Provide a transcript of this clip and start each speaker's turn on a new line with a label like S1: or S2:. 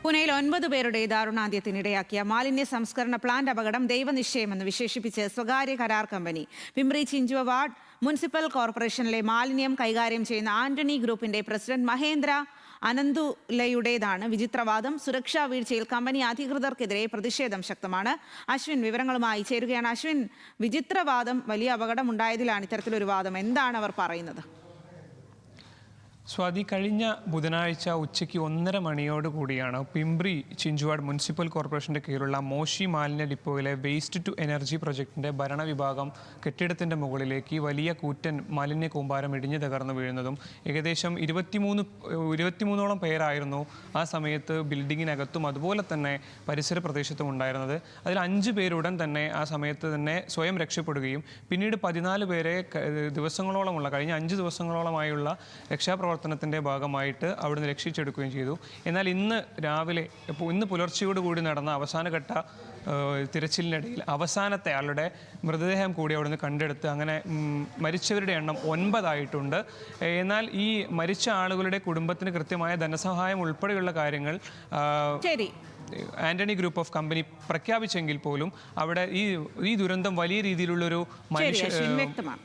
S1: പൂനെയിൽ 9 പേരുടെ ദാരുണാന്ത്യത്തിനിടയാക്കിയ മാലിന്യ സംസ്കരണ പ്ലാന്റ് അപകടം ദൈവനിശ്ചയമെന്ന് വിശേഷിപ്പിച്ച് സ്വകാര്യ കരാർ കമ്പനി പിംബ്രി ചിഞ്ചുവ വാർഡ് മുനിസിപ്പൽ കോർപ്പറേഷനിലെ മാലിന്യം കൈകാര്യം ചെയ്യുന്ന ആന്റണി ഗ്രൂപ്പിന്റെ പ്രസിഡന്റ് മഹേന്ദ്ര അനന്തുലയുടേതാണ് വിചിത്രവാദം. സുരക്ഷാ വീഴ്ചയിൽ കമ്പനി അധികൃതർക്കെതിരെ പ്രതിഷേധം ശക്തമാണ്. അശ്വിൻ വിവരങ്ങളുമായി ചേരുകയാണ്. അശ്വിൻ, വിചിത്രവാദം വലിയ അപകടം ഉണ്ടായതിലാണ് ഇത്തരത്തിലൊരു വാദം. എന്താണ് അവർ പറയുന്നത്?
S2: സ്വാതി, കഴിഞ്ഞ ബുധനാഴ്ച ഉച്ചയ്ക്ക് 1:30 മണിയോടുകൂടിയാണ് പിംബ്രി ചിഞ്ചുവാഡ് മുനിസിപ്പൽ കോർപ്പറേഷൻ്റെ കീഴിലുള്ള മോശി മാലിന്യ ഡിപ്പോയിലെ വേസ്റ്റ് ടു എനർജി പ്രൊജക്ടിൻ്റെ ഭരണവിഭാഗം കെട്ടിടത്തിൻ്റെ മുകളിലേക്ക് വലിയ കൂറ്റൻ മാലിന്യ കൂമ്പാരം ഇടിഞ്ഞു തകർന്നു വീഴുന്നതും ഏകദേശം 23ഓളം പേരായിരുന്നു ആ സമയത്ത് ബിൽഡിങ്ങിനകത്തും അതുപോലെ തന്നെ പരിസര പ്രദേശത്തും ഉണ്ടായിരുന്നത്. അതിൽ 5 പേരുടൻ തന്നെ ആ സമയത്ത് തന്നെ സ്വയം രക്ഷപ്പെടുകയും പിന്നീട് 14 പേരെ ദിവസങ്ങളോളമുള്ള കഴിഞ്ഞ 5 ദിവസങ്ങളോളമായുള്ള രക്ഷാപ്രവർത്തനത്തിൻ്റെ ഭാഗമായിട്ട് അവിടുന്ന് രക്ഷിച്ചെടുക്കുകയും ചെയ്തു. എന്നാൽ ഇന്ന് പുലർച്ചയോടുകൂടി നടന്ന അവസാനഘട്ട തിരച്ചിലിനിടയിൽ അവസാനത്തെ ആളുടെ മൃതദേഹം കൂടി അവിടുന്ന് കണ്ടെടുത്ത് അങ്ങനെ മരിച്ചവരുടെ എണ്ണം 9 ആയിട്ടുണ്ട്. എന്നാൽ ഈ മരിച്ച ആളുകളുടെ കുടുംബത്തിന് കൃത്യമായ ധനസഹായം ഉൾപ്പെടെയുള്ള കാര്യങ്ങൾ ആന്റണി ഗ്രൂപ്പ് ഓഫ് കമ്പനി പ്രഖ്യാപിച്ചെങ്കിൽ പോലും അവിടെ ഈ ദുരന്തം വലിയ രീതിയിലുള്ളൊരു
S1: വ്യക്തമാണ്.